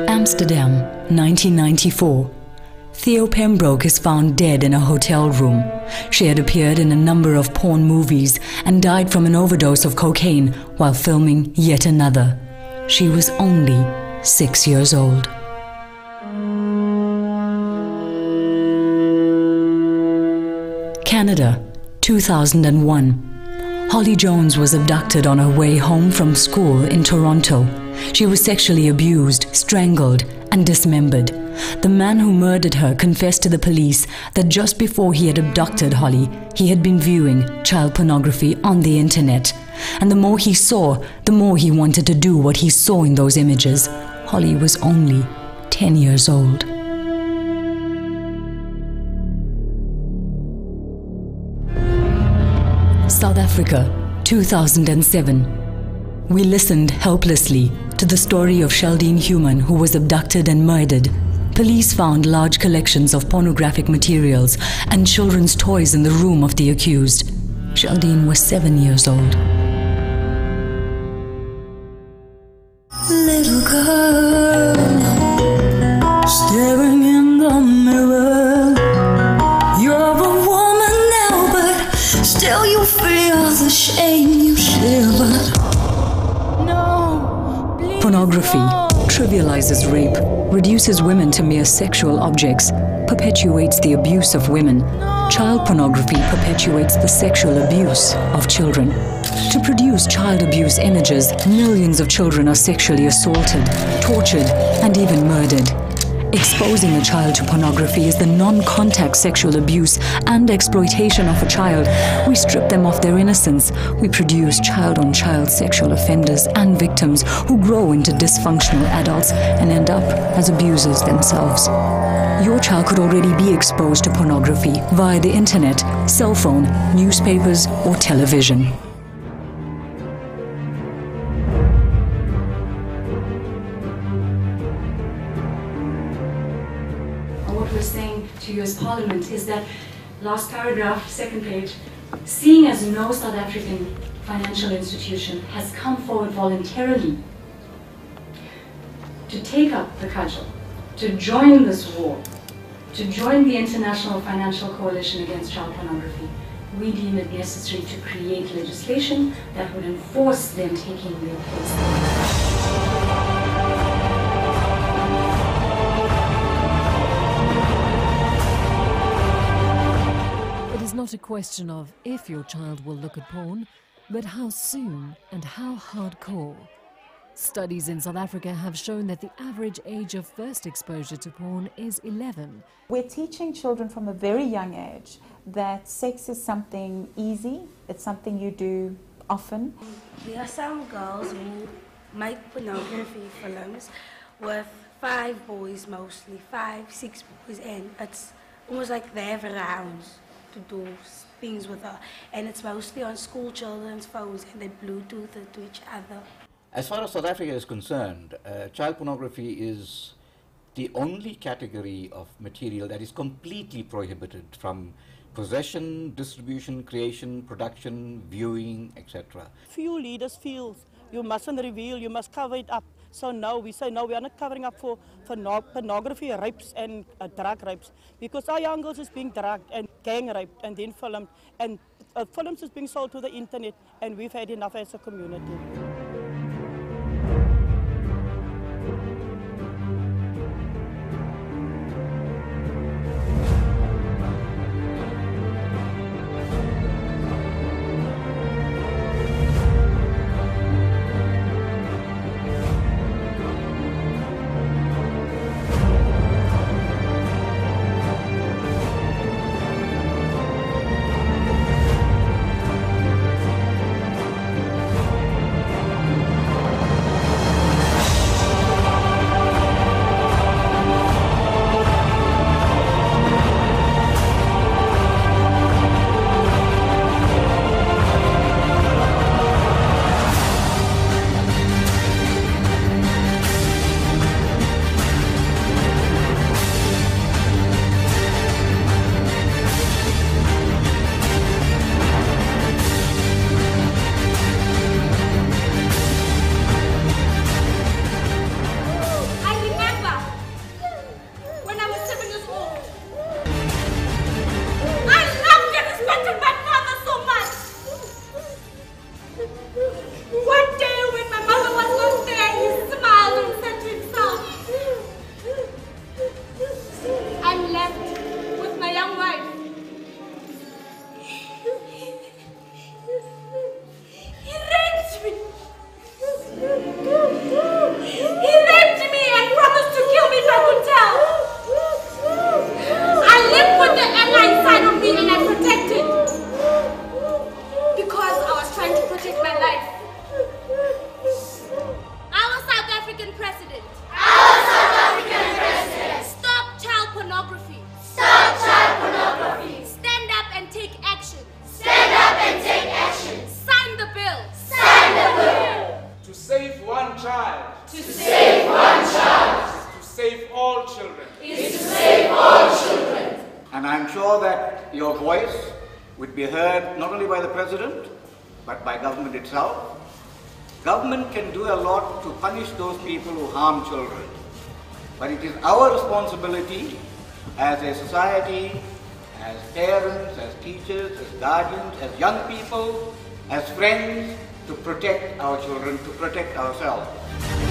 Amsterdam, 1994. Theo Pembroke is found dead in a hotel room. She had appeared in a number of porn movies and died from an overdose of cocaine while filming yet another. She was only 6 years old. Canada, 2001. Holly Jones was abducted on her way home from school in Toronto. She was sexually abused, strangled, and dismembered. The man who murdered her confessed to the police that just before he had abducted Holly, he had been viewing child pornography on the internet. And the more he saw, the more he wanted to do what he saw in those images. Holly was only 10 years old. South Africa, 2007. We listened helplessly to the story of Sheldine Human, who was abducted and murdered. Police found large collections of pornographic materials and children's toys in the room of the accused. Sheldine was 7 years old. Little girl, staring in the mirror. You're a woman now, but still you feel the shame, you shiver. No, please. Pornography trivializes rape, reduces women to mere sexual objects, perpetuates the abuse of women. Child pornography perpetuates the sexual abuse of children. To produce child abuse images, millions of children are sexually assaulted, tortured, and even murdered. Exposing a child to pornography is the non-contact sexual abuse and exploitation of a child. We strip them of their innocence. We produce child-on-child sexual offenders and victims who grow into dysfunctional adults and end up as abusers themselves. Your child could already be exposed to pornography via the internet, cell phone, newspapers, or television. What we're saying to you as Parliament is that last paragraph, second page, seeing as no South African financial institution has come forward voluntarily to take up the cudgel, to join this war, to join the International Financial Coalition Against Child Pornography, we deem it necessary to create legislation that would enforce them taking their place. It's not a question of if your child will look at porn, but how soon and how hardcore. Studies in South Africa have shown that the average age of first exposure to porn is 11. We're teaching children from a very young age that sex is something easy, it's something you do often. There are some girls who make pornography films with 5 boys mostly, 5, 6 boys, and it's almost like they have rounds to do things with her, and it's mostly on school children's phones and they Bluetooth it to each other. As far as South Africa is concerned, child pornography is the only category of material that is completely prohibited from possession, distribution, creation, production, viewing, etc. Few leaders feel you mustn't reveal, you must cover it up. So now we say, no, we are not covering up for pornography rapes and drug rapes, because our young girls is being drugged and gang raped and then filmed, and films is being sold to the internet, and we've had enough as a community. African president. Our South African president. Stop child pornography. Stop child pornography. Stand up and take action. Stand up and take action. Sign the bill. Sign the bill. To save one child. To save one child. Is to save all children. Is to save all children. And I'm sure that your voice would be heard not only by the President, but by government itself. Government can do a lot to punish those people who harm children. But it is our responsibility as a society, as parents, as teachers, as guardians, as young people, as friends, to protect our children, to protect ourselves.